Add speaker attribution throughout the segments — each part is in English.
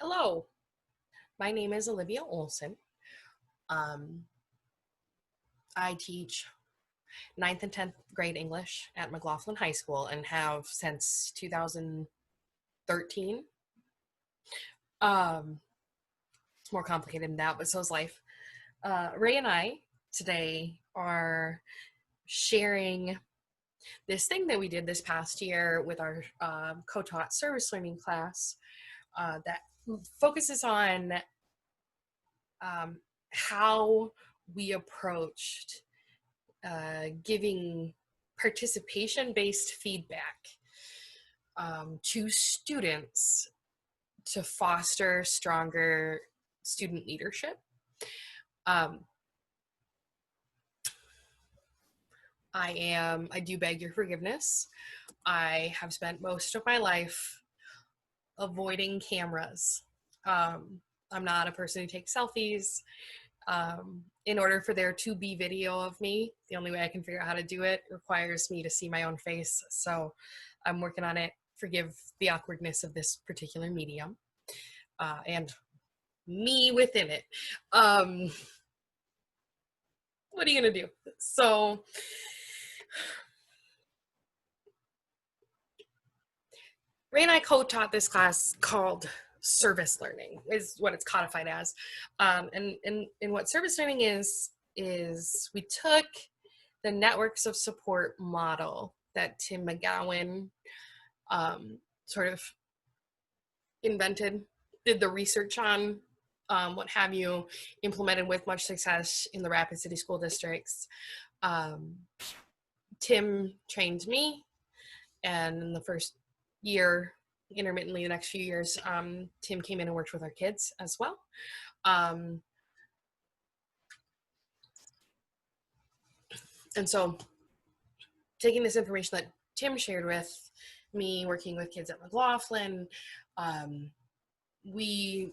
Speaker 1: Hello, my name is Olivia Olson. Um, I teach ninth and 10th grade English at McLaughlin High School and have since 2013. It's more complicated than that, but so is life. Ray and I today are sharing this thing that we did this past year with our co-taught service learning class that focuses on how we approached giving participation-based feedback to students to foster stronger student leadership. Um, I do beg your forgiveness. I have spent most of my life avoiding cameras. I'm not a person who takes selfies. In order for there to be video of me, the only way I can figure out how to do it requires me to see my own face. So I'm working on it. Forgive the awkwardness of this particular medium and me within it. What are you gonna do? So Ray and I co-taught this class called service learning, is what it's codified as. And what service learning is we took the networks of support model that Tim McGowan sort of invented, did the research on, what have you, implemented with much success in the Rapid City School Districts. Tim trained me, and in the first year, intermittently the next few years, Tim came in and worked with our kids as well. And so taking this information that Tim shared with me, working with kids at McLaughlin, we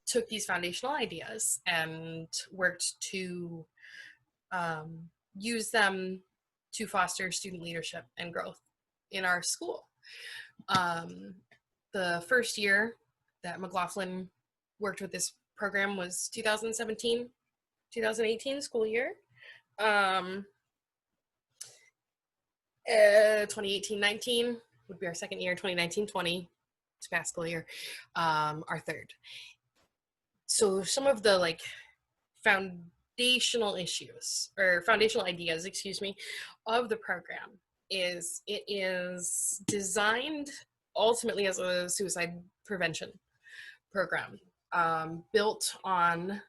Speaker 1: took these foundational ideas and worked to use them to foster student leadership and growth in our school. The first year that McLaughlin worked with this program was 2017, 2018 school year. 2018-19 would be our second year. 2019-20, it's past school year, our third. So some of the like foundational issues or foundational ideas, excuse me, of the program is it is designed ultimately as a suicide prevention program, built on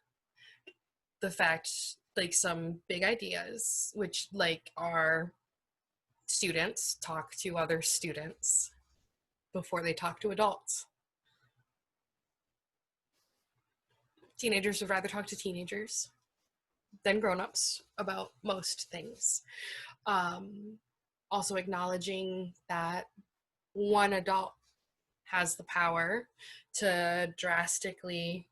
Speaker 1: the fact, like some big ideas, which like are students talk to other students before they talk to adults. Teenagers would rather talk to teenagers than grown-ups about most things. Also acknowledging that one adult has the power to drastically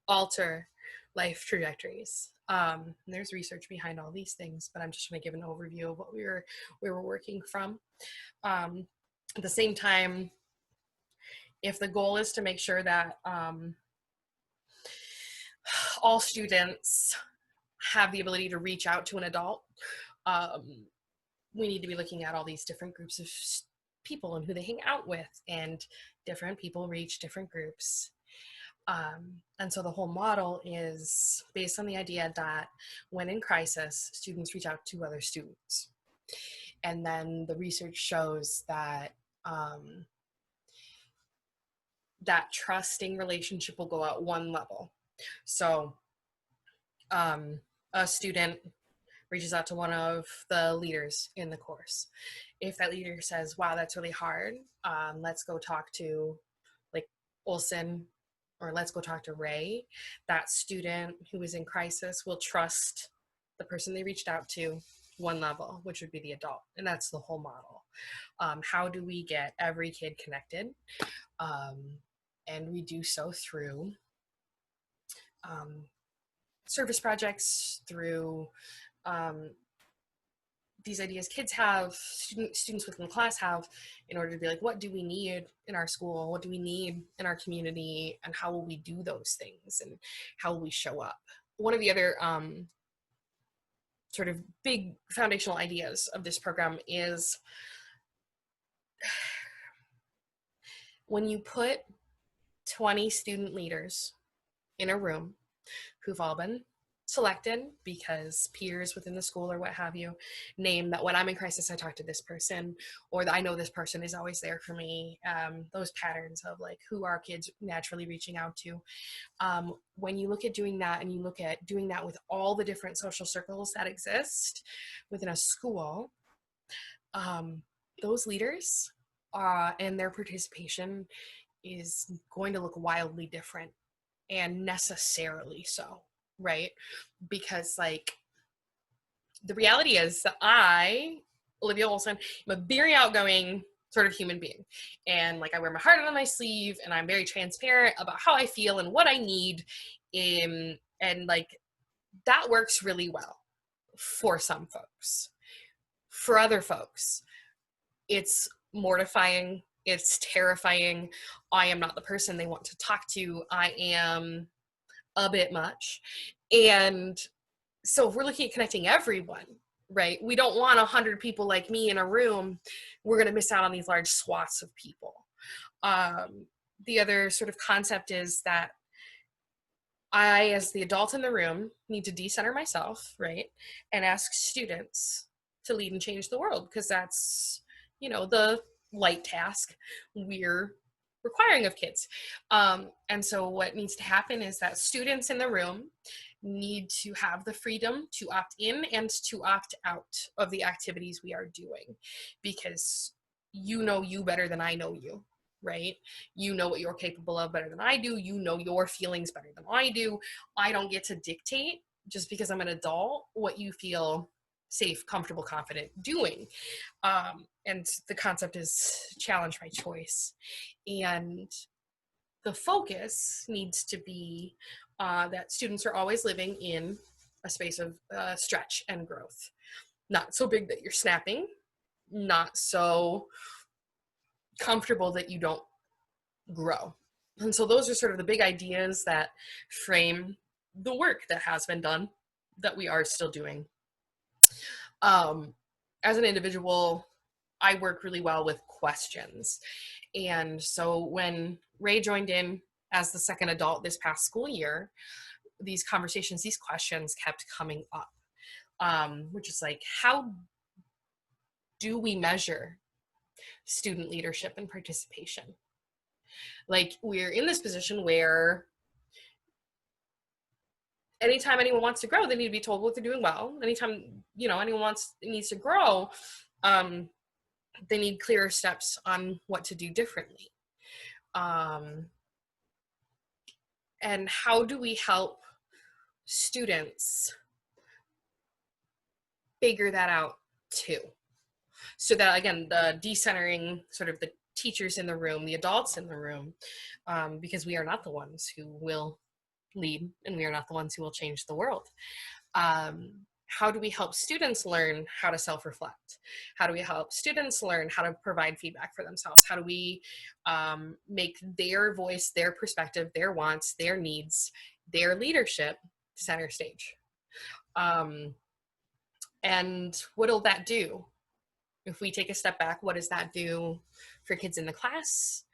Speaker 1: alter life trajectories. There's research behind all these things, but I'm just going to give an overview of what we were working from. At the same time, if the goal is to make sure that all students have the ability to reach out to an adult, we need to be looking at all these different groups of people and who they hang out with, and different people reach different groups. And so the whole model is based on the idea that when in crisis, students reach out to other students. And then the research shows that that trusting relationship will go at one level. So a student reaches out to one of the leaders in the course. If that leader says, wow, that's really hard, let's go talk to like Olson, or let's go talk to Ray, that student who is in crisis will trust the person they reached out to one level, which would be the adult. And that's the whole model. How do we get every kid connected? And we do so through service projects, through these ideas kids have, students within the class have, in order to be like, what do we need in our school? What do we need in our community? And how will we do those things? And how will we show up? One of the other sort of big foundational ideas of this program is when you put 20 student leaders in a room who've all been selected because peers within the school or what have you name that when I'm in crisis I talk to this person, or that I know this person is always there for me, those patterns of like who are kids naturally reaching out to. When you look at doing that, and you look at doing that with all the different social circles that exist within a school, those leaders and their participation is going to look wildly different, and necessarily so, right? Because like the reality is that I, Olivia Olson, am a very outgoing sort of human being, and like I wear my heart on my sleeve, and I'm very transparent about how I feel and what I need, and like that works really well for some folks. For other folks, it's mortifying, it's terrifying. I am not the person they want to talk to. I am a bit much. And so if we're looking at connecting everyone, right, we don't want 100 people like me in a room. We're going to miss out on these large swaths of people. The other sort of concept is that I, as the adult in the room, need to decenter myself, right, and ask students to lead and change the world, because that's, the light task we're requiring of kids. And so what needs to happen is that students in the room need to have the freedom to opt in and to opt out of the activities we are doing, because you know you better than I know you, right? You know what you're capable of better than I do. You know your feelings better than I do. I don't get to dictate, just because I'm an adult, what you feel safe, comfortable, confident doing. And the concept is challenge my choice. And the focus needs to be that students are always living in a space of stretch and growth. Not so big that you're snapping, not so comfortable that you don't grow. And so those are sort of the big ideas that frame the work that has been done, that we are still doing. As an individual, I work really well with questions. And so when Ray joined in as the second adult this past school year, these conversations, these questions kept coming up, which is like, how do we measure student leadership and participation? Like, we're in this position where anytime anyone wants to grow, they need to be told what they're doing well. Anytime, anyone needs to grow, they need clearer steps on what to do differently. And how do we help students figure that out too? So that, again, the decentering sort of the teachers in the room, the adults in the room, because we are not the ones who will lead, and we are not the ones who will change the world. How do we help students learn how to self-reflect? How do we help students learn how to provide feedback for themselves? How do we make their voice, their perspective, their wants, their needs, their leadership center stage? And what'll that do? If we take a step back, what does that do for kids in the class?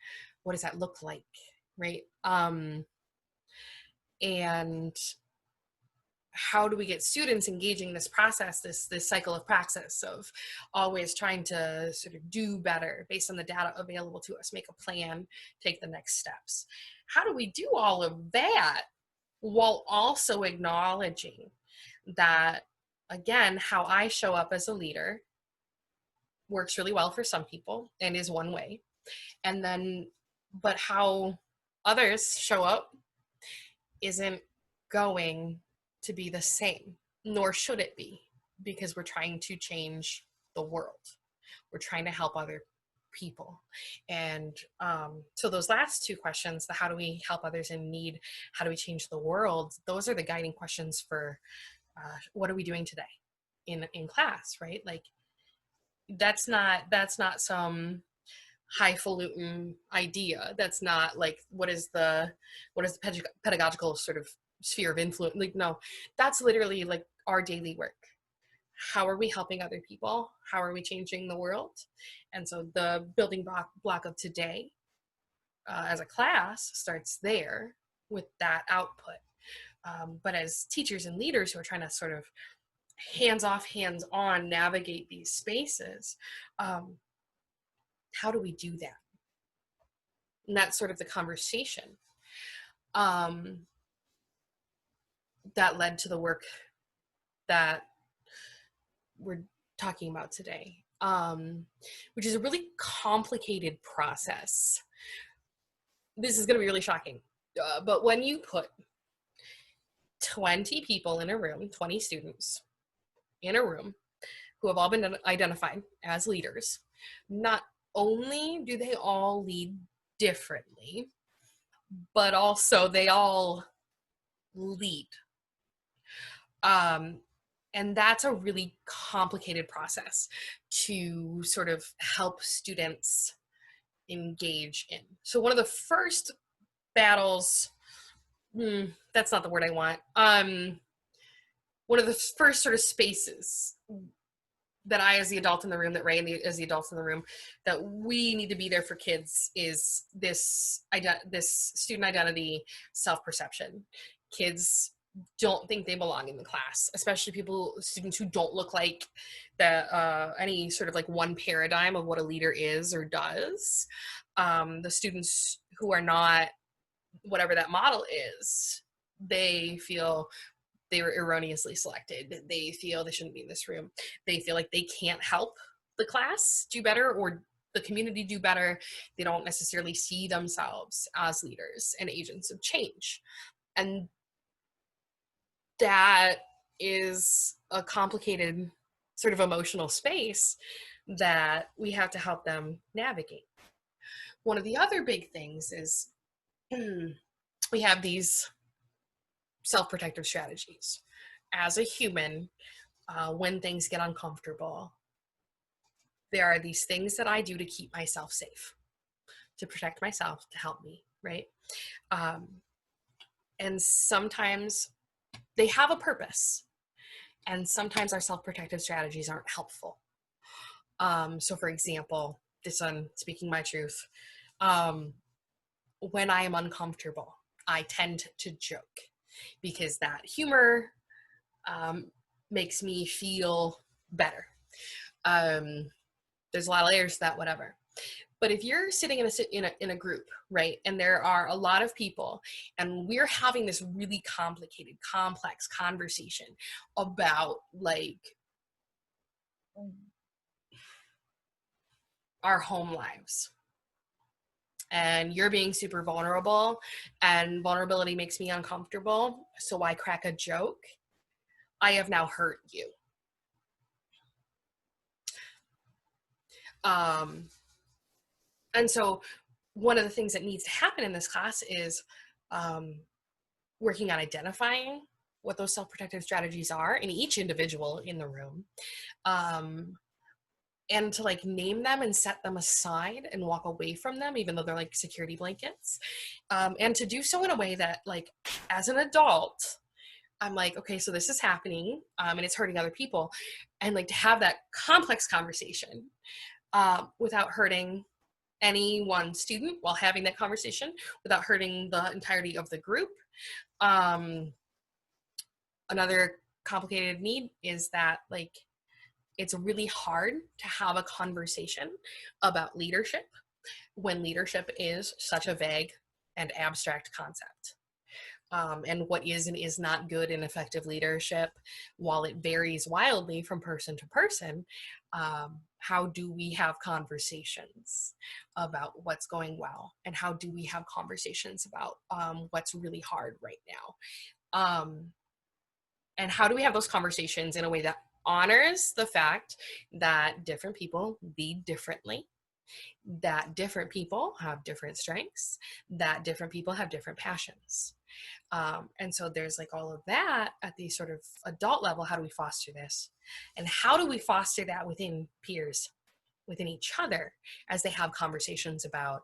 Speaker 1: What does that look like, right? And how do we get students engaging this process, this cycle of praxis of always trying to sort of do better based on the data available to us, make a plan, take the next steps? How do we do all of that while also acknowledging that, again, how I show up as a leader works really well for some people and is one way, and then, but how others show up isn't going to be the same, nor should it be, because we're trying to change the world. We're trying to help other people. And so those last two questions, the how do we help others in need, how do we change the world, those are the guiding questions for what are we doing today? in class, right? Like that's not some highfalutin idea. That's not like what is the pedagogical sort of sphere of influence. Like no, that's literally like our daily work. How are we helping other people? How are we changing the world? And so the building block of today as a class starts there with that output. But as teachers and leaders who are trying to sort of hands off, hands on navigate these spaces, how do we do that? And that's sort of the conversation that led to the work that we're talking about today, which is a really complicated process. This is going to be really shocking, but when you put 20 people in a room, 20 students in a room who have all been identified as leaders, not only do they all lead differently, but also they all lead. And that's a really complicated process to sort of help students engage in. So one of the first battles, that's not the word I want. One of the first sort of spaces that I, as the adult in the room, that Ray as the adults in the room, that we need to be there for kids is this student identity self-perception. Kids don't think they belong in the class, especially students who don't look like any sort of like one paradigm of what a leader is or does. The students who are not whatever that model is, they feel they were erroneously selected. They feel they shouldn't be in this room. They feel like they can't help the class do better or the community do better. They don't necessarily see themselves as leaders and agents of change. And that is a complicated sort of emotional space that we have to help them navigate. One of the other big things is we have these self-protective strategies. As a human, when things get uncomfortable, there are these things that I do to keep myself safe, to protect myself, to help me, right? And sometimes they have a purpose, and sometimes our self-protective strategies aren't helpful. So for example, this one, speaking my truth, when I am uncomfortable, I tend to joke because that humor makes me feel better. There's a lot of layers to that, whatever. But if you're sitting in a group, right, and there are a lot of people, and we're having this really complicated, complex conversation about like our home lives, and you're being super vulnerable, and vulnerability makes me uncomfortable, so I crack a joke, I have now hurt you. And so one of the things that needs to happen in this class is working on identifying what those self-protective strategies are in each individual in the room, and to like name them and set them aside and walk away from them, even though they're like security blankets, and to do so in a way that like as an adult, I'm like, okay, so this is happening, and it's hurting other people, and like to have that complex conversation without hurting any one student while having that conversation, without hurting the entirety of the group. Another complicated need is that like it's really hard to have a conversation about leadership when leadership is such a vague and abstract concept. And what is and is not good and effective leadership, while it varies wildly from person to person, how do we have conversations about what's going well? And how do we have conversations about what's really hard right now? And how do we have those conversations in a way that honors the fact that different people lead differently, that different people have different strengths, that different people have different passions. And so there's like all of that at the sort of adult level. How do we foster this? And how do we foster that within peers, within each other, as they have conversations about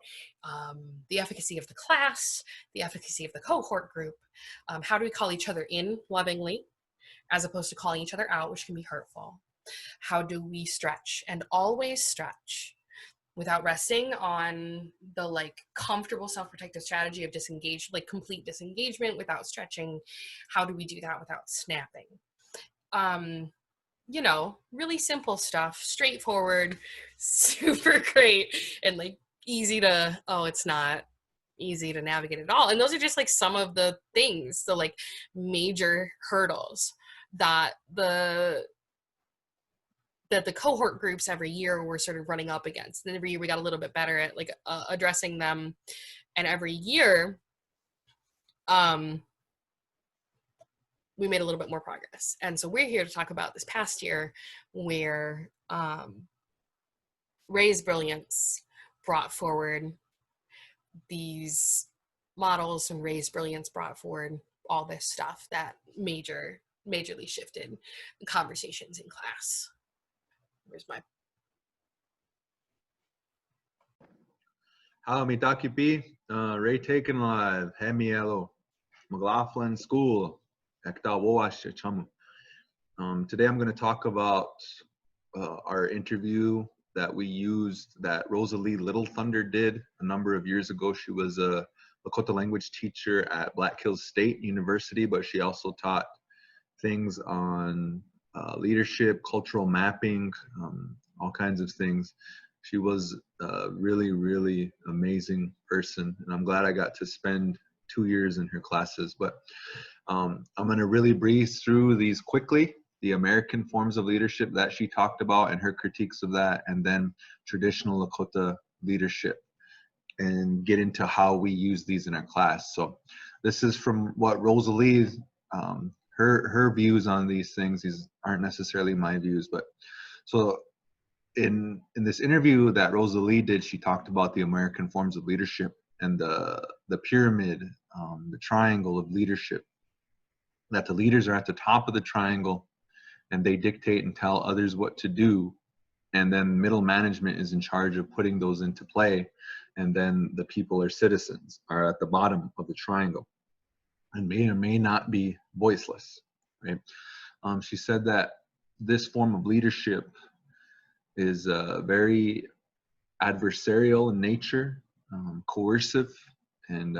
Speaker 1: the efficacy of the class, the efficacy of the cohort group? How do we call each other in lovingly, as opposed to calling each other out, which can be hurtful? How do we stretch, and always stretch, without resting on the like comfortable self-protective strategy of disengage, like complete disengagement without stretching? How do we do that without snapping? You know, really simple stuff, straightforward, super great, and like easy to, oh, it's not easy to navigate at all. And those are just like some of the things, the like major hurdles that the cohort groups every year were sort of running up against. And every year we got a little bit better at like addressing them. And every year, we made a little bit more progress. And so we're here to talk about this past year, where Ray's brilliance brought forward these models, and Ray's brilliance brought forward all this stuff that majorly shifted the conversations in class. Where's my...
Speaker 2: Hello, mitaki pi, Ray taken live, hemielo, McLaughlin School, chamu. Today I'm going to talk about our interview that we used, that Rosalie Little Thunder did a number of years ago. She was a Lakota language teacher at Black Hills State University, but she also taught things on leadership, cultural mapping, all kinds of things. She was a really, really amazing person, and I'm glad I got to spend 2 years in her classes. But I'm going to really breeze through these quickly, the American forms of leadership that she talked about and her critiques of that, and then traditional Lakota leadership, and get into how we use these in our class. So this is from what Rosalie, her views on these things. These aren't necessarily my views, but so in this interview that Rosalie did, she talked about the American forms of leadership and the pyramid, the triangle of leadership, that the leaders are at the top of the triangle and they dictate and tell others what to do, and then middle management is in charge of putting those into play, and then the people or citizens are at the bottom of the triangle and may or may not be voiceless, right? She said that this form of leadership is very adversarial in nature, coercive, and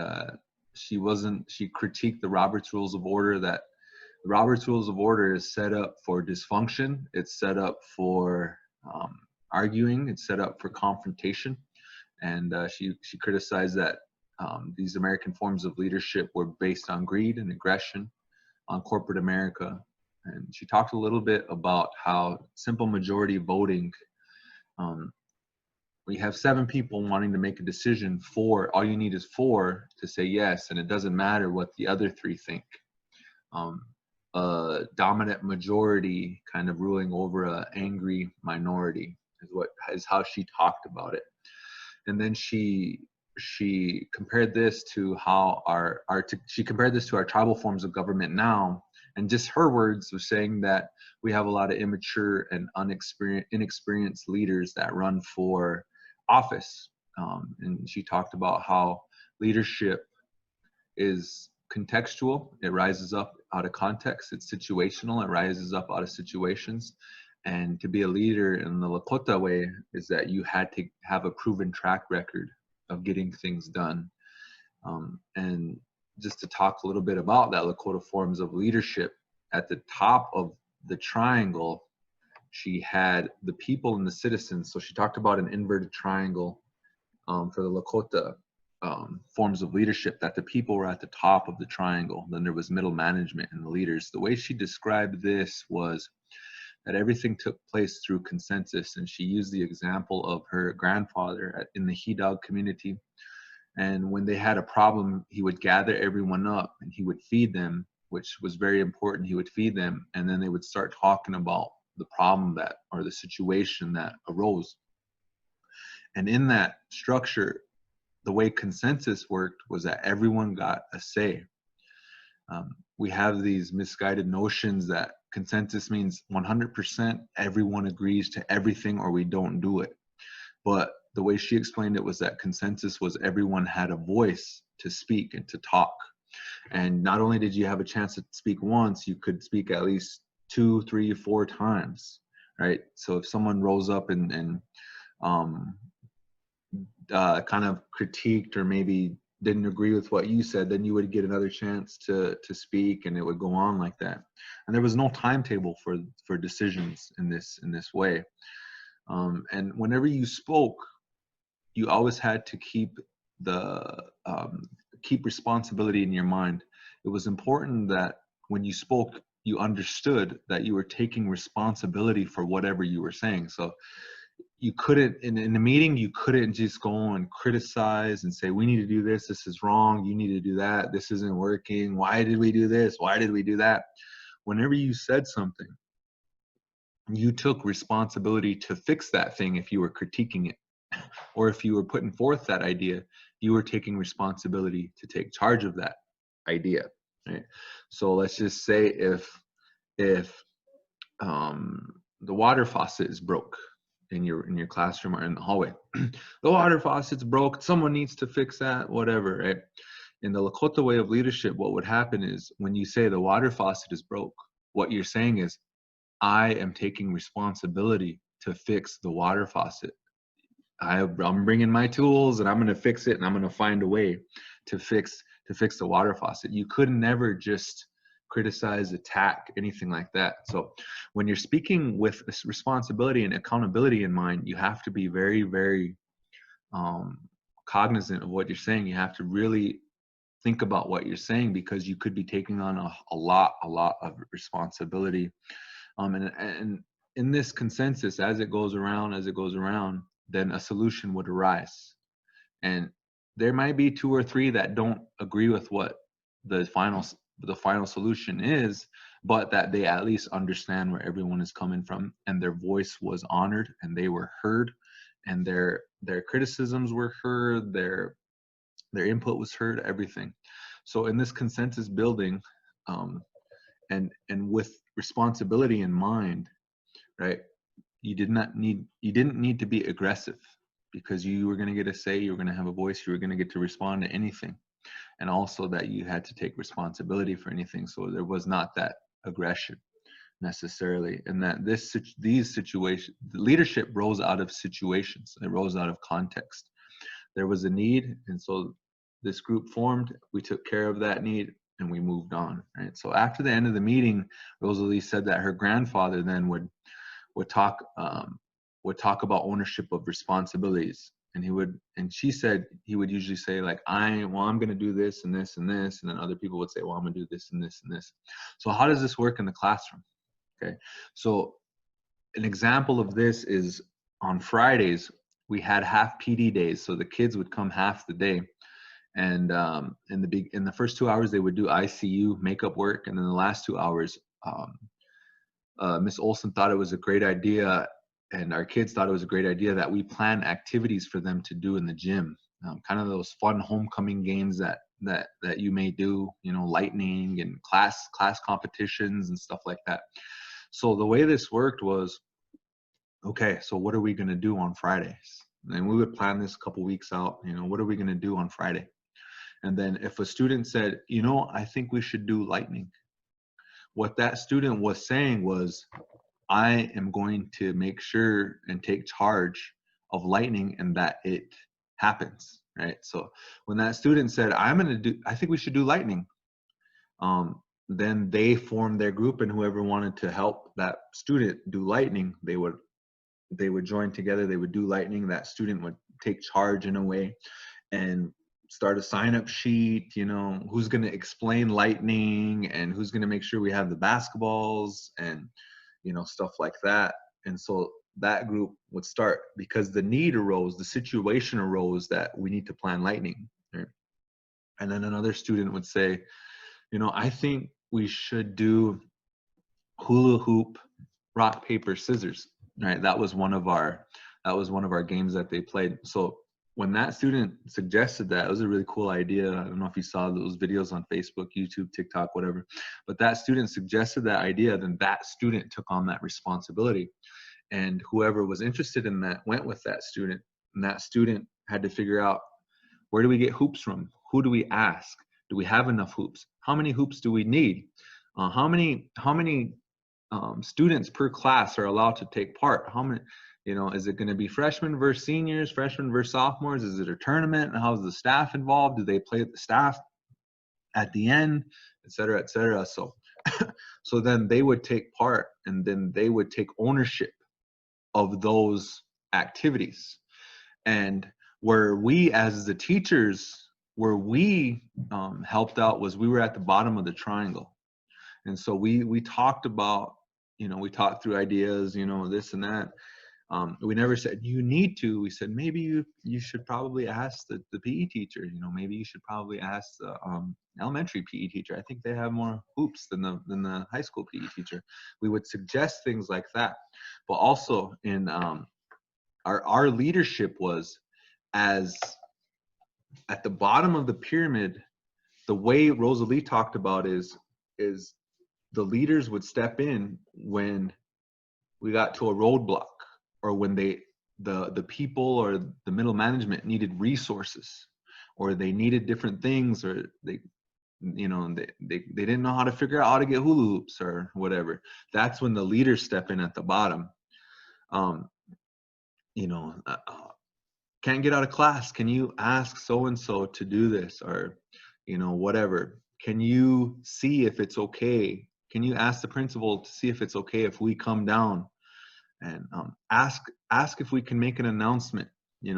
Speaker 2: she critiqued the Robert's Rules of Order, that the Robert's Rules of Order is set up for dysfunction, it's set up for arguing, it's set up for confrontation, and she criticized that these American forms of leadership were based on greed and aggression, on corporate America. And she talked a little bit about how simple majority voting, we have 7 people wanting to make a decision, for all you need is 4 to say yes, and it doesn't matter what the other 3 think. A dominant majority kind of ruling over an angry minority is how she talked about it. And then she compared this to how she compared this to our tribal forms of government now. And just her words of saying that we have a lot of immature and inexperienced leaders that run for office. And she talked about how leadership is contextual. It rises up out of context. It's situational. It rises up out of situations. And to be a leader in the Lakota way is that you had to have a proven track record of getting things done. And just to talk a little bit about that Lakota forms of leadership, at the top of the triangle, she had the people and the citizens. So she talked about an inverted triangle for the Lakota forms of leadership, that the people were at the top of the triangle. Then there was middle management and the leaders. The way she described this was that everything took place through consensus, and she used the example of her grandfather in the He Dog community. And when they had a problem, he would gather everyone up and he would feed them, which was very important. He would feed them, and then they would start talking about the problem or the situation that arose. And in that structure, the way consensus worked was that everyone got a say. We have these misguided notions that consensus means 100% everyone agrees to everything or we don't do it. But the way she explained it was that consensus was everyone had a voice to speak and to talk. And not only did you have a chance to speak once, you could speak at least 2, 3, 4 times, right? So if someone rose up and kind of critiqued or maybe didn't agree with what you said, then you would get another chance to speak, and it would go on like that. And there was no timetable for decisions in this way. And whenever you spoke, you always had to keep keep responsibility in your mind. It was important that when you spoke, you understood that you were taking responsibility for whatever you were saying. So you couldn't, in a meeting, you couldn't just go and criticize and say, we need to do this, this is wrong, you need to do that, this isn't working, why did we do this, why did we do that? Whenever you said something, you took responsibility to fix that thing. If you were critiquing it, or if you were putting forth that idea, you were taking responsibility to take charge of that idea, right? So let's just say if the water faucet is broke in your classroom or in the hallway, the water faucet's broke, someone needs to fix that, whatever, right? In the Lakota way of leadership, what would happen is when you say the water faucet is broke, what you're saying is, I am taking responsibility to fix the water faucet. I'm bringing my tools and I'm going to fix it, and I'm going to find a way to fix the water faucet. You could never just criticize, attack, anything like that. So when you're speaking with this responsibility and accountability in mind, you have to be very, very cognizant of what you're saying. You have to really think about what you're saying, because you could be taking on a lot of responsibility. And in this consensus, as it goes around, then a solution would arise. And there might be 2 or 3 that don't agree with what the final solution is, but that they at least understand where everyone is coming from, and their voice was honored and they were heard, and their criticisms were heard, their input was heard, everything. So in this consensus building, and with responsibility in mind, right, you didn't need to be aggressive, because you were going to get a say, you were going to have a voice, you were going to get to respond to anything, and also that you had to take responsibility for anything. So there was not that aggression necessarily, and that these situations, the leadership rose out of situations, it rose out of context. There was a need, and so this group formed, we took care of that need, and we moved on, right? So after the end of the meeting, Rosalie said that her grandfather then would talk about ownership of responsibilities, and she said he would usually say, like, I'm going to do this and this and this, and then other people would say, well, I'm going to do this and this and this. So how does this work in the classroom? Okay, so an example of this is on Fridays we had half PD days, so the kids would come half the day, and in the first 2 hours they would do ICU makeup work, and then the last 2 hours, Miss Olson thought it was a great idea, and our kids thought it was a great idea, that we plan activities for them to do in the gym, kind of those fun homecoming games that you may do, lightning and class competitions and stuff like that. So the way this worked was, okay, so what are we going to do on Fridays? And we would plan this a couple weeks out, what are we going to do on Friday? And then if a student said, I think we should do lightning, what that student was saying was, I am going to make sure and take charge of lightning and that it happens, right? So when that student said, I think we should do lightning, then they formed their group, and whoever wanted to help that student do lightning, they would join together, they would do lightning. That student would take charge in a way and start a sign-up sheet, who's going to explain lightning and who's going to make sure we have the basketballs and stuff like that. And so that group would start, because the need arose, the situation arose that we need to plan lightning, right? And then another student would say, I think we should do hula hoop, rock, paper, scissors, right? That was one of our games that they played. So when that student suggested that, it was a really cool idea. I don't know if you saw those videos on Facebook, YouTube, TikTok, whatever, but that student suggested that idea, then that student took on that responsibility. And whoever was interested in that went with that student, and that student had to figure out, where do we get hoops from? Who do we ask? Do we have enough hoops? How many hoops do we need? How many students per class are allowed to take part? How many, is it going to be freshmen versus seniors, freshmen versus sophomores? Is it a tournament? And how's the staff involved? Do they play with the staff at the end, et cetera, et cetera? So, so then they would take part, and then they would take ownership of those activities. And where we, as the teachers, where we helped out was we were at the bottom of the triangle. And so we talked about, we talked through ideas, this and that. We never said you need to. We said maybe you should probably ask the PE teacher. Maybe you should probably ask the elementary PE teacher. I think they have more hoops than the high school PE teacher. We would suggest things like that. But also in our leadership was, as at the bottom of the pyramid, the way Rosalie talked about is the leaders would step in when we got to a roadblock, or when the people or the middle management needed resources, or they needed different things, or they didn't know how to figure out how to get hula hoops or whatever. That's when the leaders step in at the bottom. Can't get out of class. Can you ask so-and-so to do this? Or, whatever. Can you see if it's okay? Can you ask the principal to see if it's okay if we come down? And ask if we can make an announcement,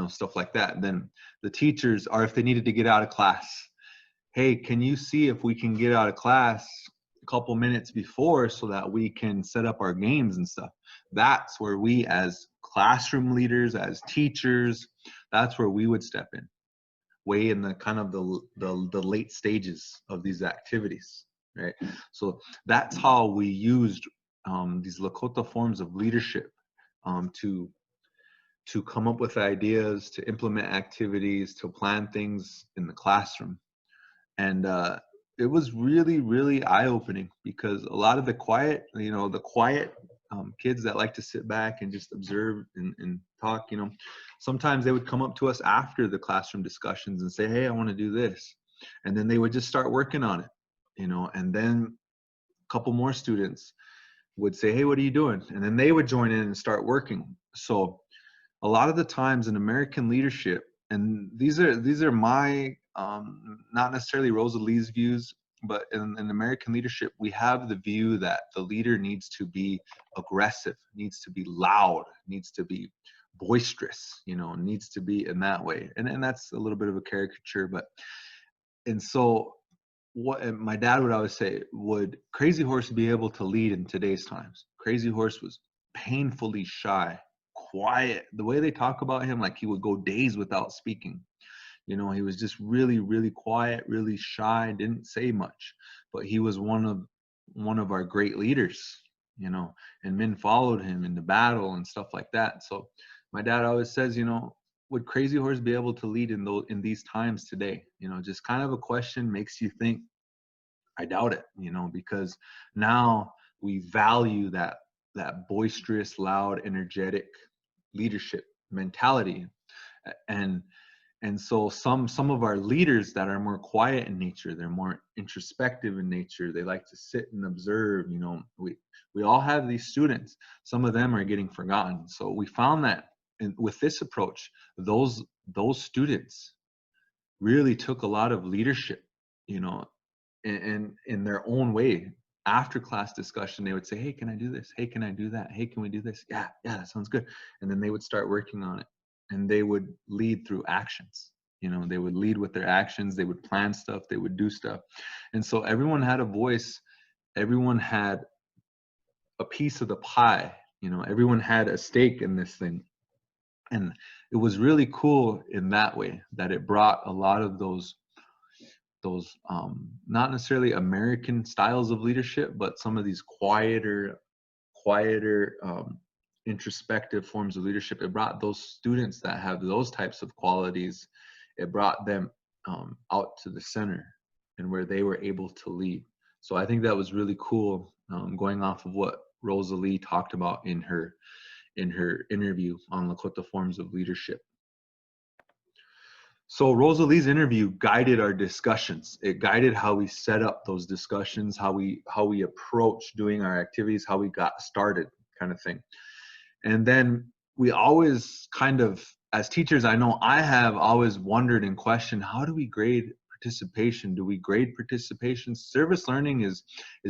Speaker 2: stuff like that. Then the teachers, or if they needed to get out of class, hey, can you see if we can get out of class a couple minutes before so that we can set up our games and stuff? That's where we, as classroom leaders, as teachers, that's where we would step in, way in the kind of the late stages of these activities, right? So that's how we used these Lakota forms of leadership to come up with ideas, to implement activities, to plan things in the classroom. And it was really, really eye-opening, because a lot of the quiet kids that like to sit back and just observe and talk, sometimes they would come up to us after the classroom discussions and say, hey, I want to do this. And then they would just start working on it, and then a couple more students would say, hey, what are you doing? And then they would join in and start working. So a lot of the times in American leadership, and these are my not necessarily Rosalie's views, but in American leadership, we have the view that the leader needs to be aggressive, needs to be loud, needs to be boisterous, needs to be in that way. And that's a little bit of a caricature, and so what my dad would always say, would Crazy Horse be able to lead in today's times? Crazy Horse was painfully shy, quiet. The way they talk about him, like he would go days without speaking. He was just really, really quiet, really shy, didn't say much, but he was one of our great leaders, and men followed him in the battle and stuff like that. So my dad always says, would Crazy Horse be able to lead in these times today? Just kind of a question, makes you think. I doubt it, because now we value that boisterous, loud, energetic leadership mentality. And so some of our leaders that are more quiet in nature, they're more introspective in nature, they like to sit and observe. We all have these students. Some of them are getting forgotten. So we found that with this approach, those students really took a lot of leadership, in their own way. After class discussion, they would say, hey, can I do this? Hey, can I do that? Hey, can we do this? Yeah, that sounds good. And then they would start working on it, and they would lead through actions. They would lead with their actions. They would plan stuff. They would do stuff. And so everyone had a voice. Everyone had a piece of the pie. Everyone had a stake in this thing. And it was really cool in that way, that it brought a lot of those not necessarily American styles of leadership, but some of these quieter introspective forms of leadership. It brought those students that have those types of qualities, it brought them out to the center and where they were able to lead. So I think that was really cool, going off of what Rosalie talked about in her interview on Lakota forms of leadership. So Rosalie's interview guided our discussions. It guided how we set up those discussions, how we approach doing our activities, how we got started, kind of thing. And then we always kind of, as teachers, I know I have always wondered and questioned, how do we grade participation? Do we grade participation? Service learning is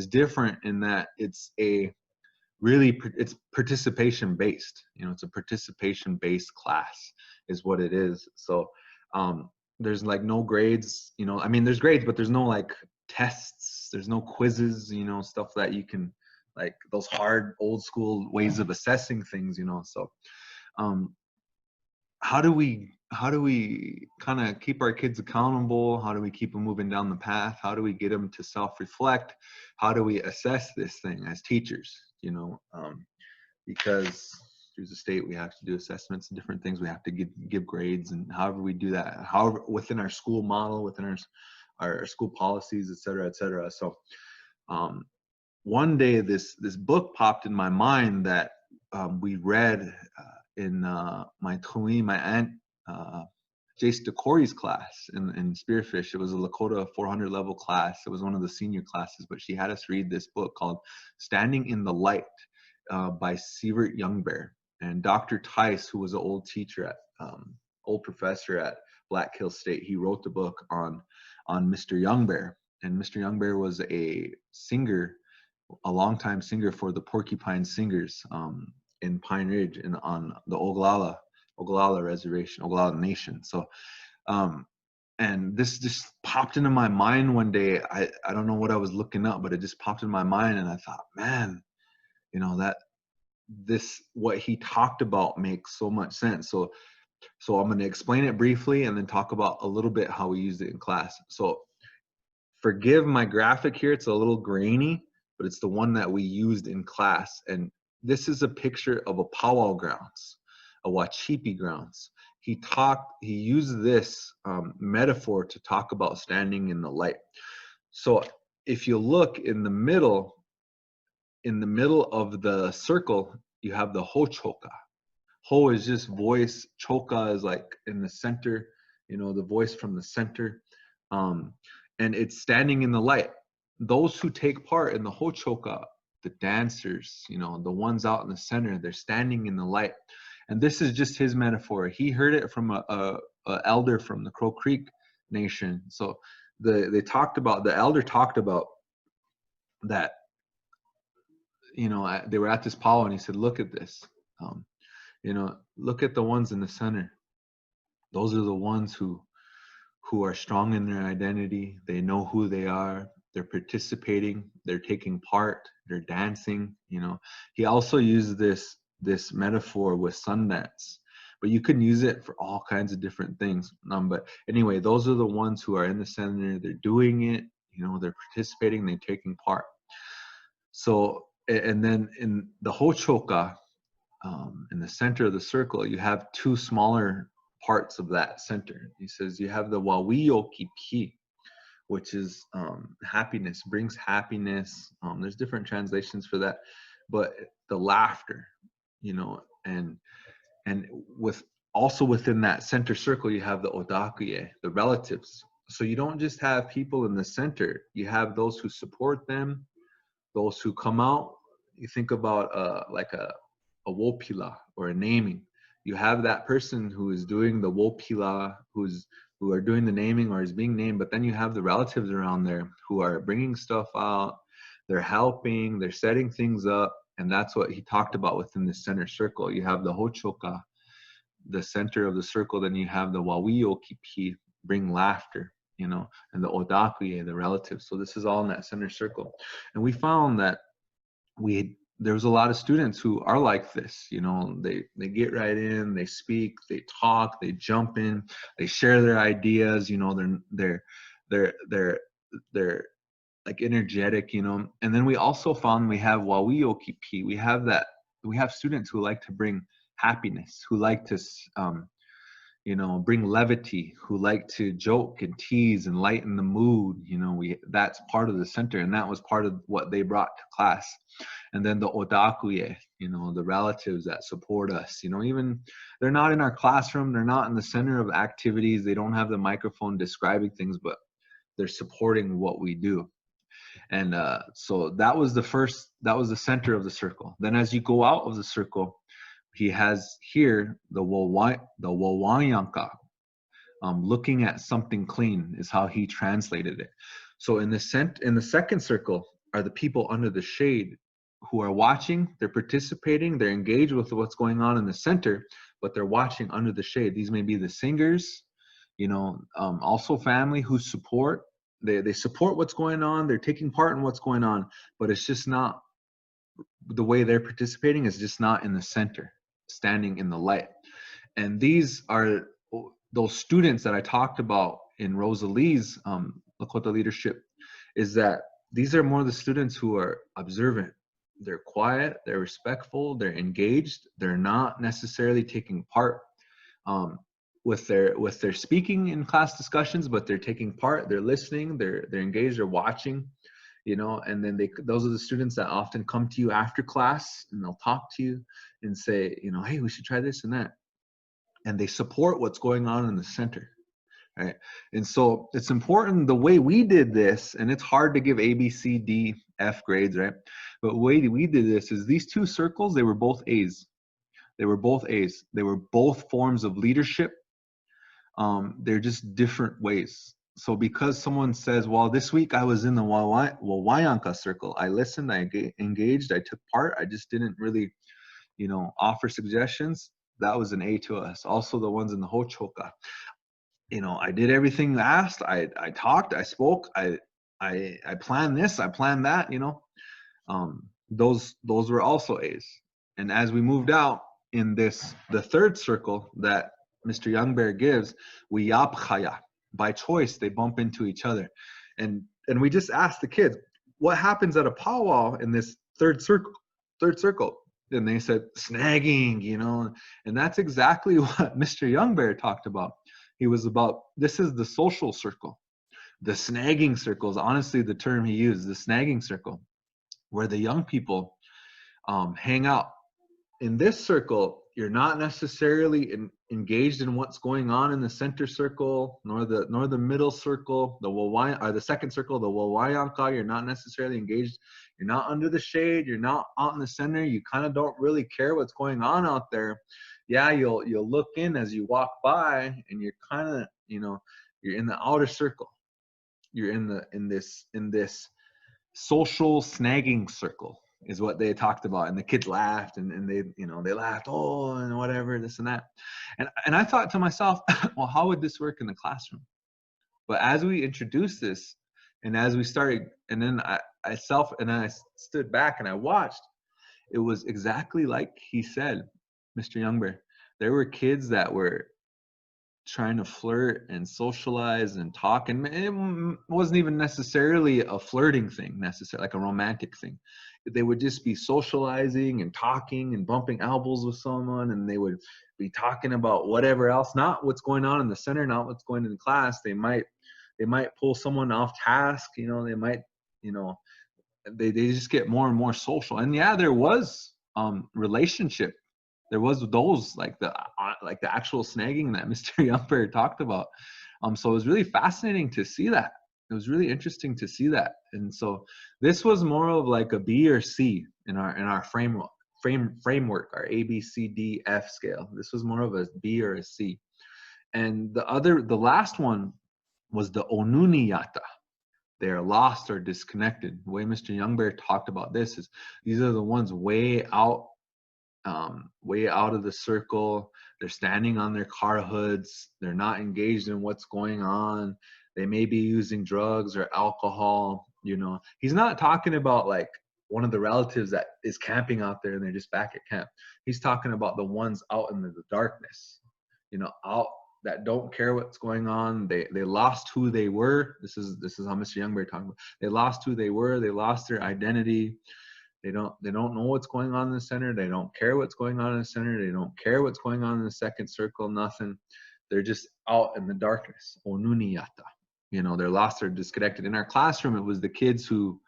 Speaker 2: different in that it's it's participation based. You know, it's a participation based class is what it is. So there's like no grades, you know, I mean, there's grades, but there's no like tests, there's no quizzes, you know, stuff that you can, like those hard old school ways of assessing things, you know. So how do we kind of keep our kids accountable? How do we keep them moving down the path? How do we get them to self-reflect? How do we assess this thing as teachers, you know? Because through the state, we have to do assessments and different things. We have to give grades, and however we do that, however within our school model, within our school policies, et cetera, et cetera. So one day this book popped in my mind that we read in my aunt Jace DeCory's class in Spearfish. It was a Lakota 400 level class. It was one of the senior classes, but she had us read this book called Standing in the Light by Sievert Youngbear. And Dr. Tice, who was an old teacher old professor at Black Hill State, he wrote the book on Mr. Youngbear. And Mr. Youngbear was a singer, a longtime singer for the Porcupine Singers in Pine Ridge and on the Oglala Reservation, Oglala Nation. So, and this just popped into my mind one day. I don't know what I was looking up, but it just popped in my mind, and I thought, man, you know, what he talked about makes so much sense. So I'm going to explain it briefly and then talk about a little bit how we used it in class. So forgive my graphic here. It's a little grainy, but it's the one that we used in class. And this is a picture of a powwow grounds, a Wachipi grounds. He used this metaphor to talk about standing in the light. So if you look in the middle of the circle, you have the Hochoka. Ho is just voice. Choka is like in the center, you know, the voice from the center. And it's standing in the light. Those who take part in the Hochoka, the dancers, you know, the ones out in the center, they're standing in the light. And this is just his metaphor. He heard it from a elder from the Crow Creek Nation. So the elder talked about that, you know, they were at this powwow, and he said, look at this. You know, look at the ones in the center. Those are the ones who are strong in their identity. They know who they are. They're participating. They're taking part. They're dancing. You know, he also used this metaphor with Sundance, but you can use it for all kinds of different things. But anyway, those are the ones who are in the center. They're doing it. You know, they're participating. They're taking part. So, and then in the Hochoka, in the center of the circle, you have two smaller parts of that center. He says you have the Wawiyokipi, which is happiness, brings happiness. There's different translations for that, but the laughter, you know, and with also within that center circle, you have the Odakuye, the relatives. So you don't just have people in the center, you have those who support them, those who come out. You think about like a wopila or a naming. You have that person who is doing the wopila, who are doing the naming or is being named, but then you have the relatives around there who are bringing stuff out, they're helping, they're setting things up, and that's what he talked about within the center circle. You have the Hochoka, the center of the circle, then you have the Wawiyokipi, bring laughter, you know, and the Odakuye, the relatives. So this is all in that center circle. And we found that there was a lot of students who are like this, you know, they get right in, they speak, they talk, they jump in, they share their ideas, you know, they're like energetic, you know. And then we also found we have Wawiyokipi, we have that we have students who like to bring happiness, who like to you know, bring levity, who like to joke and tease and lighten the mood. You know, that's part of the center, and that was part of what they brought to class. And then the odakuye, you know, the relatives that support us, you know, even they're not in our classroom, they're not in the center of activities, they don't have the microphone describing things, but they're supporting what we do. And so that was the center of the circle. Then as you go out of the circle, he has here the wawayanka, looking at something clean is how he translated it. So in the second circle are the people under the shade who are watching, they're participating, they're engaged with what's going on in the center, but they're watching under the shade. These may be the singers, you know, also family who support. They support what's going on, they're taking part in what's going on, but it's just not, the way they're participating is just not in the center, standing in the light. And these are those students that I talked about in Rosalie's Lakota leadership, is that these are more the students who are observant. They're quiet, they're respectful, they're engaged, they're not necessarily taking part with their speaking in class discussions, but they're taking part, they're listening, they're engaged, they're watching, you know. And then those are the students that often come to you after class and they'll talk to you and say, you know, hey, we should try this and that. And they support what's going on in the center, right? And so it's important the way we did this, and it's hard to give A, B, C, D, F grades, right? But the way we did this is these two circles, they were both A's. They were both A's. They were both forms of leadership. They're just different ways. So because someone says, well, this week I was in the Wawayanka circle, I listened, I engaged, I took part, I just didn't really, you know, offer suggestions, that was an A to us. Also the ones in the Hochoka, you know, I did everything you asked, I talked, I spoke, I planned this, I planned that, you know. Those were also A's. And as we moved out in the third circle that Mr. Youngbear gives, we yapchaya. By choice, they bump into each other. And we just asked the kids, what happens at a powwow in this third circle? And they said, snagging, you know. And that's exactly what Mr. Youngbear talked about. He was about, this is the social circle. The snagging circle is honestly the term he used, the snagging circle, where the young people hang out. In this circle, you're not necessarily engaged in what's going on in the center circle, nor the middle circle, the second circle, the Wawayanka. You're not necessarily engaged. You're not under the shade. You're not out in the center. You kind of don't really care what's going on out there. Yeah, you'll look in as you walk by, and you're kind of, you know, you're in the outer circle. You're in this social snagging circle is what they talked about. And the kids laughed and they, you know, they laughed, oh, and whatever, this and that. And I thought to myself, well, how would this work in the classroom? But as we introduced this and as we started, and then I stood back and I watched, it was exactly like he said, Mr. Youngbear. There were kids that were trying to flirt and socialize and talk, and it wasn't even necessarily a flirting thing, necessarily like a romantic thing. They would just be socializing and talking and bumping elbows with someone, and they would be talking about whatever else, not what's going on in the center, not what's going on in class. They might pull someone off task, you know. They might, you know, they just get more and more social. And yeah, there was relationship. There was those like the actual snagging that Mr. Youngbear talked about. So it was really fascinating to see that. It was really interesting to see that. And so this was more of like a B or C in our framework, our A, B, C, D, F scale. This was more of a B or a C. And the last one was the Onuniyata. They are lost or disconnected. The way Mr. Youngbear talked about this is these are the ones way out of the circle. They're standing on their car hoods. They're not engaged in what's going on. They may be using drugs or alcohol. You know, he's not talking about like one of the relatives that is camping out there and they're just back at camp. He's talking about the ones out in the darkness, you know, out that don't care what's going on. They lost who they were. This is how Mr. Youngbear talking about. They lost who they were. They lost their identity. They don't know what's going on in the center. They don't care what's going on in the center. They don't care what's going on in the second circle, nothing. They're just out in the darkness. Onuniyata. You know, they're lost, they're disconnected. In our classroom, it was the kids who,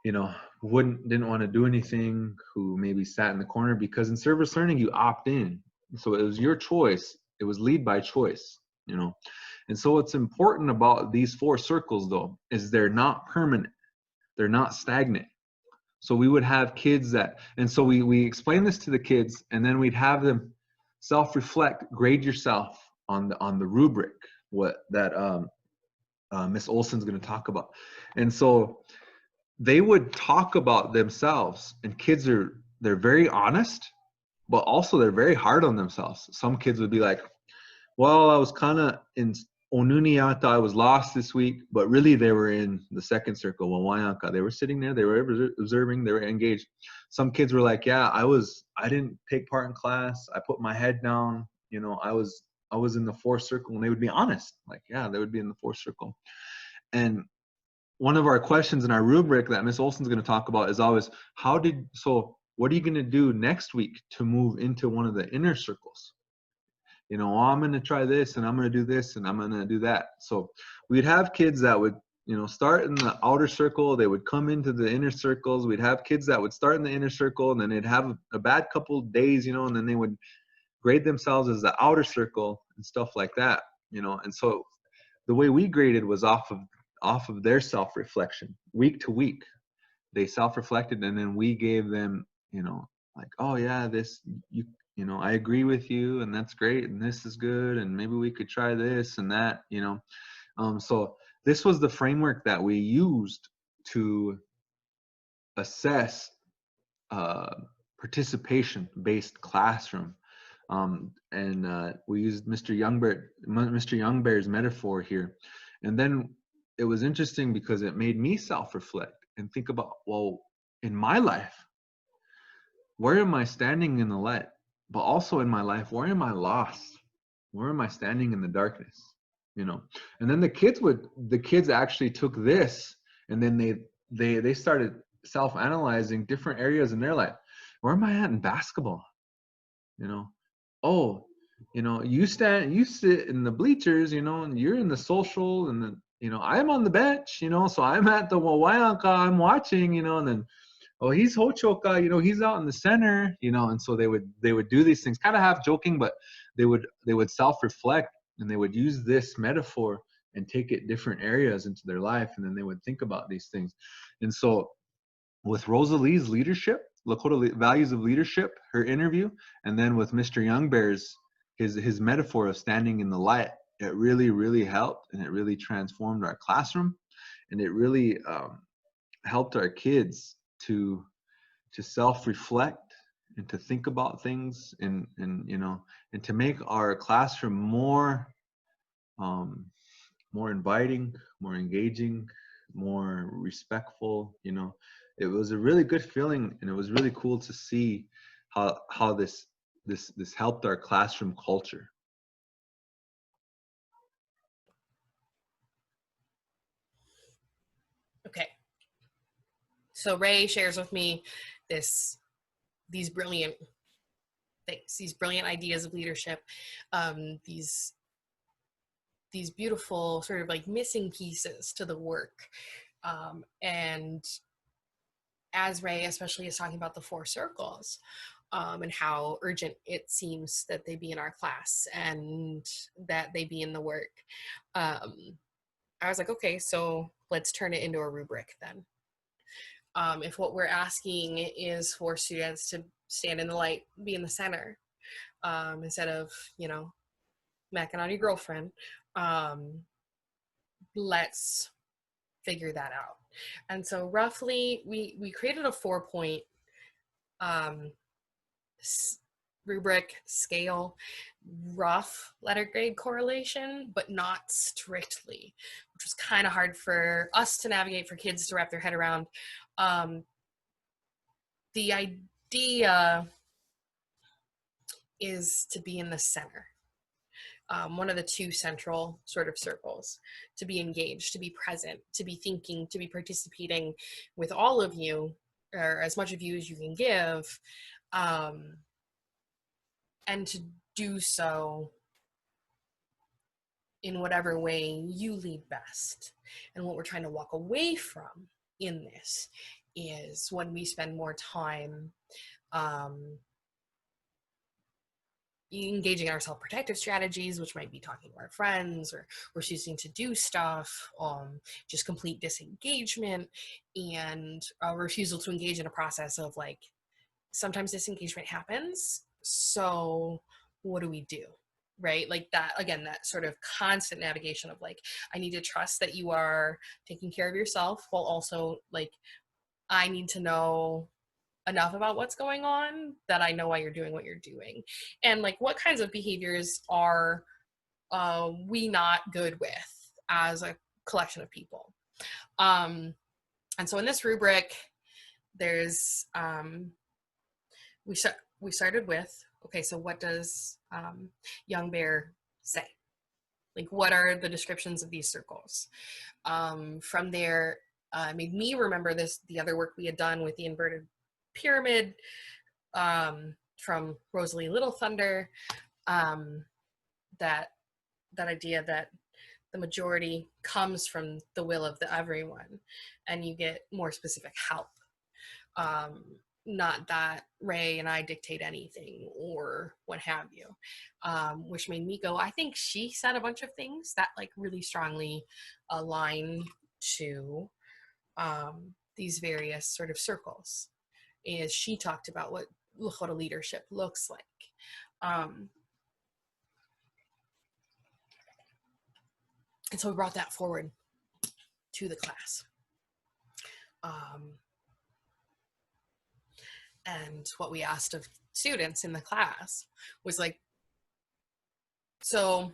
Speaker 2: you know, didn't want to do anything, who maybe sat in the corner, because in service learning, you opt in. So it was your choice. It was lead by choice, you know. And so what's important about these 4 circles, though, is they're not permanent. They're not stagnant. So we would have kids that, and so we explain this to the kids, and then we'd have them self-reflect, grade yourself on the rubric, what that Miss Olson's going to talk about. And so they would talk about themselves, and kids they're very honest, but also they're very hard on themselves. Some kids would be like, well, I was kind of in Onuniata, I was lost this week, but really they were in the second circle, Wawayanka. They were sitting there, they were observing, they were engaged. Some kids were like, yeah, I didn't take part in class. I put my head down, you know, I was in the 4th circle, and they would be honest. Like, yeah, they would be in the 4th circle. And one of our questions in our rubric that Miss Olson's going to talk about is always, so what are you going to do next week to move into one of the inner circles? You know, I'm going to try this, and I'm going to do this, and I'm going to do that. So we'd have kids that would, you know, start in the outer circle. They would come into the inner circles. We'd have kids that would start in the inner circle, and then they'd have a bad couple of days, you know, and then they would grade themselves as the outer circle and stuff like that, you know. And so the way we graded was off of their self-reflection. Week to week, they self-reflected, and then we gave them, you know, like, oh yeah, this, you know, I agree with you, and that's great, and this is good, and maybe we could try this and that, you know. So this was the framework that we used to assess participation-based classroom. And we used Mr. Youngbear's metaphor here. And then it was interesting because it made me self-reflect and think about, well, in my life, where am I standing in the light? But also in my life, where am I lost? Where am I standing in the darkness? You know. And then the kids actually took this, and then they started self-analyzing different areas in their life. Where am I at in basketball? You know, oh, you know, you sit in the bleachers, you know, and you're in the social, and then, you know, I'm on the bench, you know, so I'm at the Wawayanka, I'm watching, you know, and then, oh, he's Hochoka, you know, he's out in the center, you know. And so they would do these things, kind of half joking, but they would self-reflect, and they would use this metaphor and take it different areas into their life, and then they would think about these things. And so with Rosalie's leadership, Lakota values of leadership, her interview, and then with Mr. Youngbear's his metaphor of standing in the light, it really, really helped, and it really transformed our classroom, and it really helped our kids to self-reflect and to think about things, and you know, and to make our classroom more inviting, more engaging, more respectful, you know. It was a really good feeling, and it was really cool to see how this helped our classroom culture.
Speaker 1: Okay. So Ray shares with me these brilliant things, these brilliant ideas of leadership, these beautiful sort of like missing pieces to the work. And as Ray especially is talking about the 4 circles, and how urgent it seems that they be in our class and that they be in the work, I was like, okay, so let's turn it into a rubric then. If what we're asking is for students to stand in the light, be in the center, instead of, you know, macking on your girlfriend, let's figure that out. And so roughly we created a 4-point rubric scale, rough letter grade correlation, but not strictly, which was kind of hard for us to navigate, for kids to wrap their head around. The idea is to be in the center, one of the 2 central sort of circles, to be engaged, to be present, to be thinking, to be participating with all of you, or as much of you as you can give, and to do so in whatever way you lead best. And what we're trying to walk away from in this is when we spend more time engaging in our self-protective strategies, which might be talking to our friends or refusing to do stuff, just complete disengagement, and a refusal to engage in a process of like, sometimes disengagement happens, so what do we do? Right? Like that, again, that sort of constant navigation of like, I need to trust that you are taking care of yourself, while also like, I need to know enough about what's going on that I know why you're doing what you're doing. And like, what kinds of behaviors are we not good with as a collection of people? And so in this rubric, there's, we started with, okay, so what does Young Bear say? Like, what are the descriptions of these circles? From there, made me remember the other work we had done with the inverted pyramid, from Rosalie Little Thunder, that idea that the majority comes from the will of the everyone, and you get more specific help. Not that Ray and I dictate anything or what have you, which made me go, I think she said a bunch of things that like really strongly align to these various sort of circles. Is she talked about what Lakota leadership looks like. And so we brought that forward to the class. And what we asked of students in the class was like, so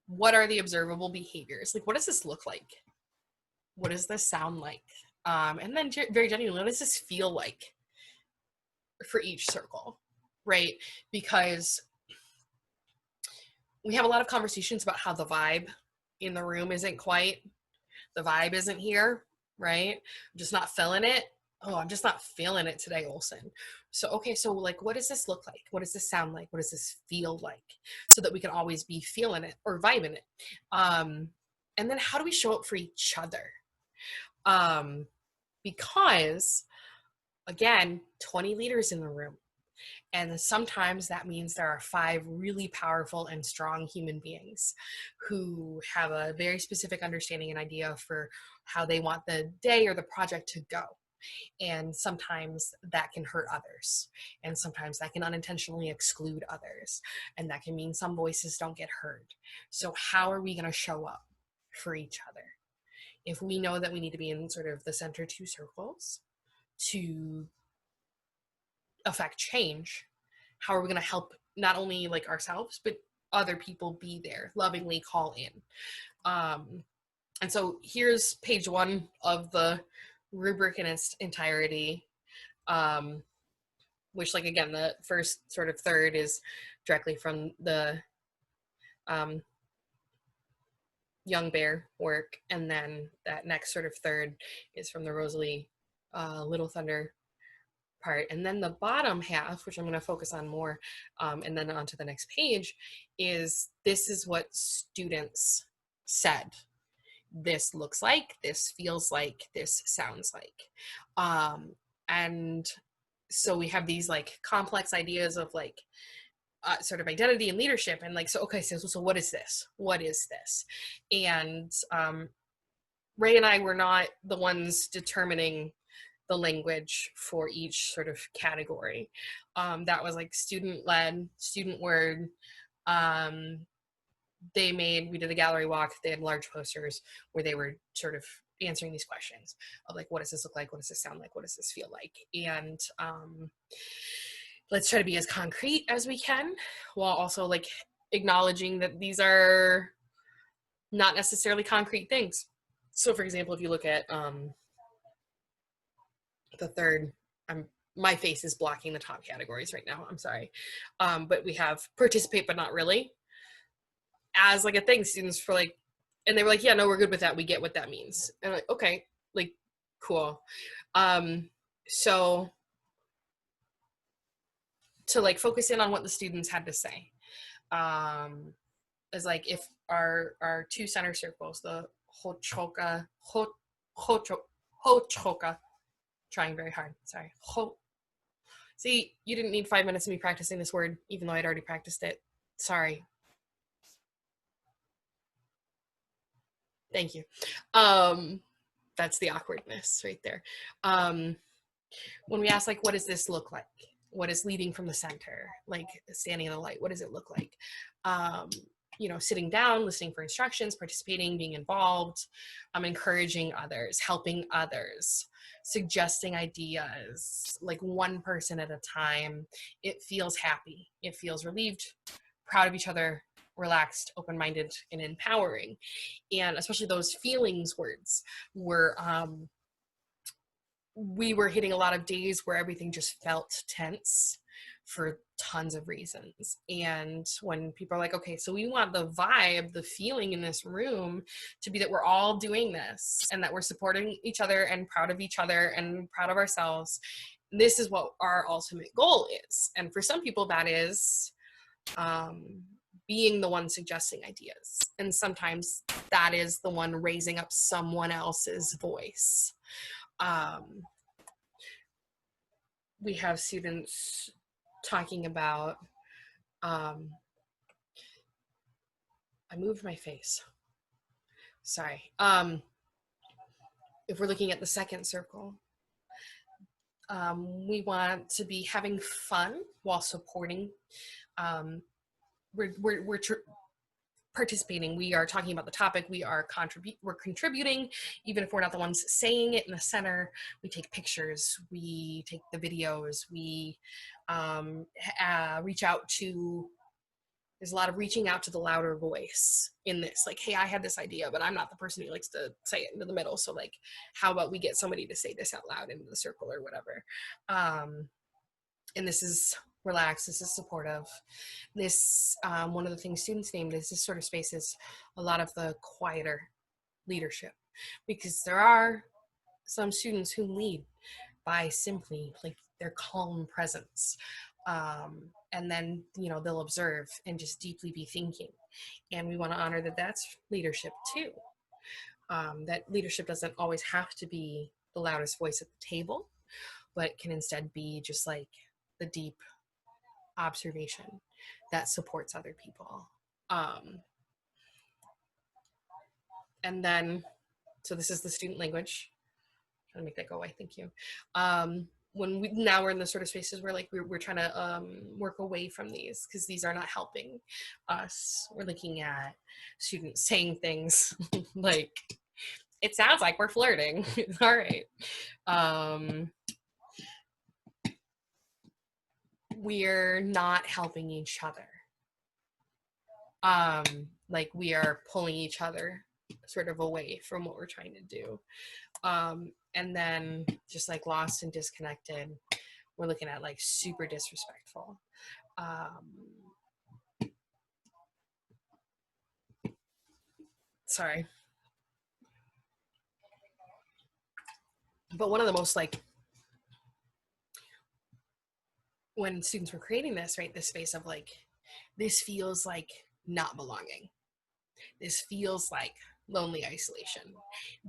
Speaker 1: what are the observable behaviors? Like, what does this look like? What does this sound like? And then very genuinely, what does this feel like for each circle, right? Because we have a lot of conversations about how the vibe in the room isn't quite, the vibe isn't here, right? I'm just not feeling it. Oh, I'm just not feeling it today, Olson. So, okay, so like, what does this look like? What does this sound like? What does this feel like? So that we can always be feeling it or vibing it. And then how do we show up for each other? Because, again, 20 leaders in the room. And sometimes that means there are 5 really powerful and strong human beings who have a very specific understanding and idea for how they want the day or the project to go. And sometimes that can hurt others. And sometimes that can unintentionally exclude others. And that can mean some voices don't get heard. So how are we going to show up for each other? If we know that we need to be in sort of the center 2 circles to affect change, how are we going to help not only like ourselves, but other people be there, lovingly call in? And so here's page 1 of the rubric in its entirety, which, like, again, the first sort of third is directly from the Young Bear work, and then that next sort of third is from the Rosalie Little Thunder part. And then the bottom half, which I'm going to focus on more, and then onto the next page, is this is what students said this looks like, this feels like, this sounds like. And so we have these like complex ideas of like sort of identity and leadership, and like, so okay, so what is this? What is this? And Ray and I were not the ones determining the language for each sort of category. That was like student-led, student word. We did a gallery walk, they had large posters where they were sort of answering these questions of like, what does this look like? What does this sound like? What does this feel like? And let's try to be as concrete as we can, while also like acknowledging that these are not necessarily concrete things. So for example, if you look at the third, my face is blocking the top categories right now, I'm sorry. But we have participate, but not really, as like a thing. Students for like, and they were like, yeah, no, we're good with that. We get what that means. And like, okay, like Cool. So to like focus in on what the students had to say, is like if our two center circles, the hochoka, trying very hard. Sorry. See, you didn't need 5 minutes of me practicing this word, even though I'd already practiced it. Sorry. Thank you. That's the awkwardness right there. When we ask, like, what does this look like? What is leading from the center? Like standing in the light, what does it look like? Sitting down, listening for instructions, participating, being involved, encouraging others, helping others, suggesting ideas, like one person at a time. It feels happy. It feels relieved, proud of each other, relaxed, open-minded, and empowering. And especially those feelings words were, we were hitting a lot of days where everything just felt tense for tons of reasons. And when people are like, okay, so we want the vibe, the feeling in this room to be that we're all doing this and that we're supporting each other and proud of each other and proud of ourselves. This is what our ultimate goal is. And for some people, that is being the one suggesting ideas. And sometimes that is the one raising up someone else's voice. We have students talking about, I moved my face. Sorry. If we're looking at the second circle, we want to be having fun while supporting. We're participating. We are talking about the topic. We're contributing, even if we're not the ones saying it in the center. We take pictures. We take the videos. We reach out to. There's a lot of reaching out to the louder voice in this. Like, hey, I had this idea, but I'm not the person who likes to say it into the middle. So, like, how about we get somebody to say this out loud into the circle or whatever? And this is relaxed. This is supportive. This, one of the things students named is this sort of space is a lot of the quieter leadership, because there are some students who lead by simply like their calm presence. And then, they'll observe and just deeply be thinking. And we want to honor that that's leadership too. That leadership doesn't always have to be the loudest voice at the table, but can instead be just like the deep observation that supports other people. And then, so this is the student language. I'm trying to make that go away. Thank you. Now we're in the sort of spaces where like we're trying to work away from these because these are not helping us. We're looking at students saying things like, it sounds like we're flirting. All right. We're not helping each other. Like we are pulling each other sort of away from what we're trying to do. And then just like lost and disconnected, we're looking at like super disrespectful. Sorry. But one of the most like, when students were creating this, right, this space of like, this feels like not belonging. This feels like lonely isolation.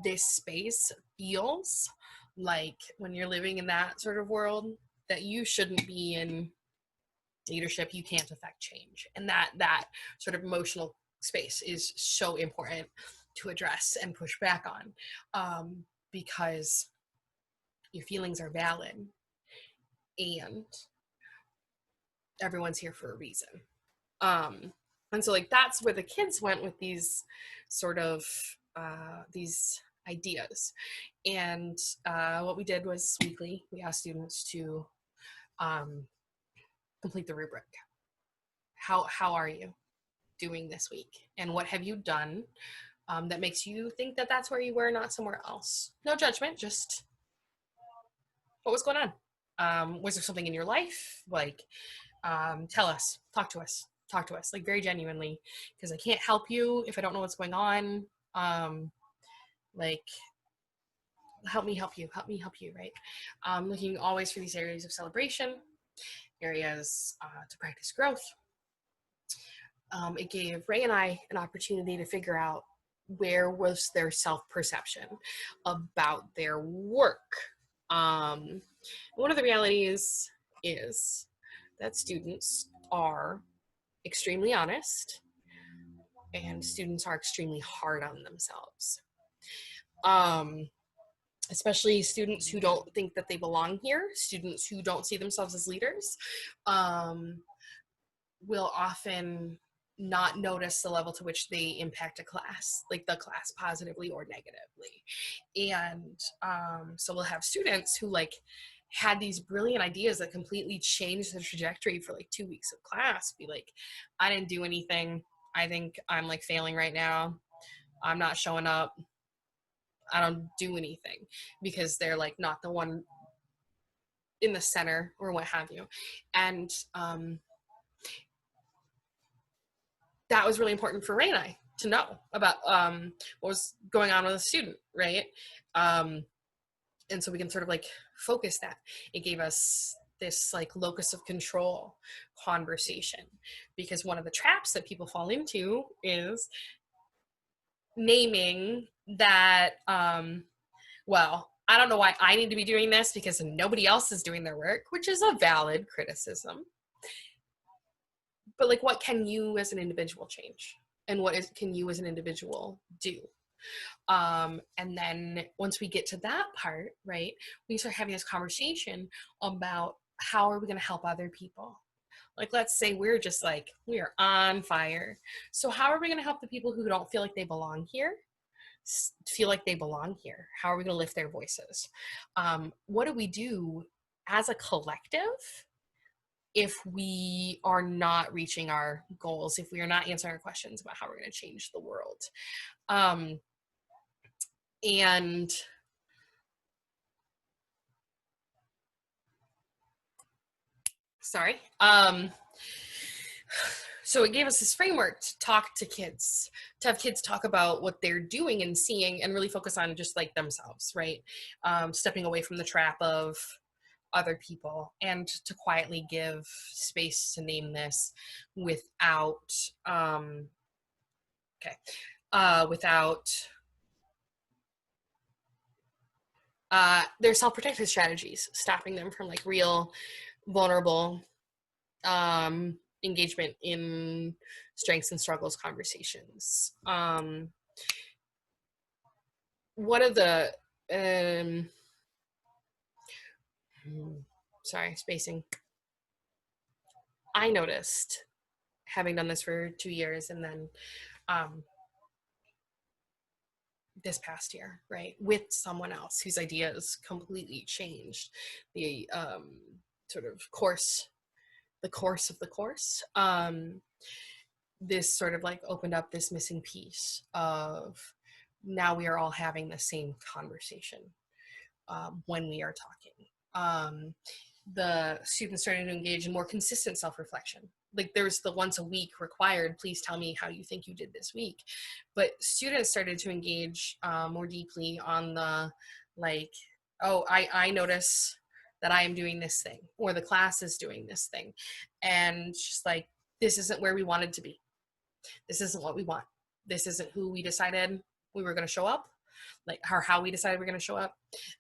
Speaker 1: This space feels like when you're living in that sort of world that you shouldn't be in leadership, you can't affect change. And that sort of emotional space is so important to address and push back on, because your feelings are valid and everyone's here for a reason. And so like that's where the kids went with these sort of these ideas. And what we did was weekly, we asked students to complete the rubric. How are you doing this week? And what have you done that makes you think that that's where you were, not somewhere else? No judgment, just what was going on? Was there something in your life? Like, tell us, talk to us, like very genuinely, because I can't help you if I don't know what's going on. Like, help me help you, help me help you, right? Looking always for these areas of celebration, areas to practice growth. It gave Ray and I an opportunity to figure out where was their self-perception about their work. One of the realities is that students are extremely honest and students are extremely hard on themselves. Especially students who don't think that they belong here, students who don't see themselves as leaders, will often not notice the level to which they impact a class, like the class positively or negatively. And so we'll have students who like had these brilliant ideas that completely changed the trajectory for like 2 weeks of class, be like, I didn't do anything. I think I'm like failing right now. I'm not showing up. I don't do anything, because they're like not the one in the center or what have you. And that was really important for Ray and I to know about what was going on with a student, right? And so we can sort of like focus that. It gave us this like locus of control conversation, because one of the traps that people fall into is naming that, well, I don't know why I need to be doing this because nobody else is doing their work, which is a valid criticism. But like, what can you as an individual change? And can you as an individual do? And then once we get to that part, right, we start having this conversation about how are we going to help other people? Like, let's say we're just like, we are on fire. So how are we going to help the people who don't feel like they belong here feel like they belong here? How are we going to lift their voices? What do we do as a collective if we are not reaching our goals, if we are not answering our questions about how we're going to change the world? And sorry. So it gave us this framework to talk to kids, to have kids talk about what they're doing and seeing and really focus on just like themselves, right? Stepping away from the trap of other people, and to quietly give space to name this without, without their self-protective strategies, stopping them from like real vulnerable engagement in strengths and struggles conversations. One of the sorry, spacing. I noticed, having done this for 2 years and then this past year, right, with someone else whose ideas completely changed the sort of course of the course. This sort of like opened up this missing piece of, now we are all having the same conversation when we are talking. The students started to engage in more consistent self-reflection. Like, there's the once a week required, please tell me how you think you did this week. But students started to engage more deeply on the, like, oh, I notice that I am doing this thing, or the class is doing this thing. And just like, this isn't where we wanted to be. This isn't what we want. This isn't who we decided we were going to show up, like how we decided we're going to show up.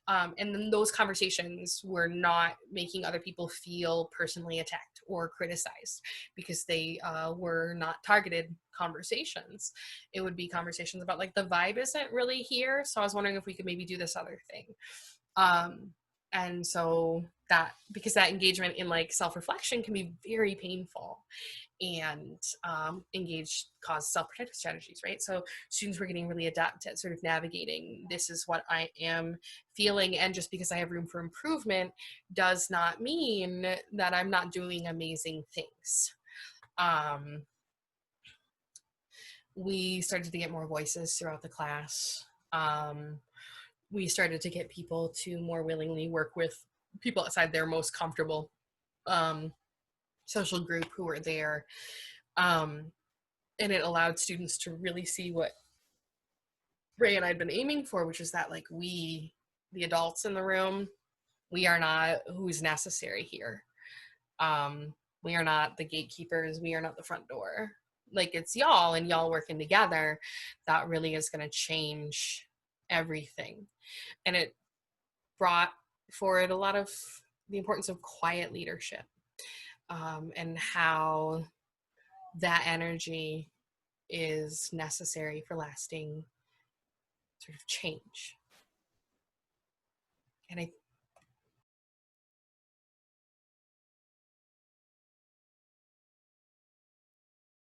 Speaker 1: And then those conversations were not making other people feel personally attacked or criticized, because they were not targeted conversations. It would be conversations about like, the vibe isn't really here, so I was wondering if we could maybe do this other thing. And so that, because that engagement in like self-reflection can be very painful, and cause self-protective strategies, right? So students were getting really adept at sort of navigating, this is what I am feeling, and just because I have room for improvement does not mean that I'm not doing amazing things. We started to get more voices throughout the class. We started to get people to more willingly work with people outside their most comfortable social group who were there. And it allowed students to really see what Ray and I had been aiming for, which is that like, we the adults in the room, we are not who's necessary here. We are not the gatekeepers. We are not the front door. Like, it's y'all, and y'all working together that really is going to change everything. And it brought forward a lot of the importance of quiet leadership, and how that energy is necessary for lasting sort of change. And I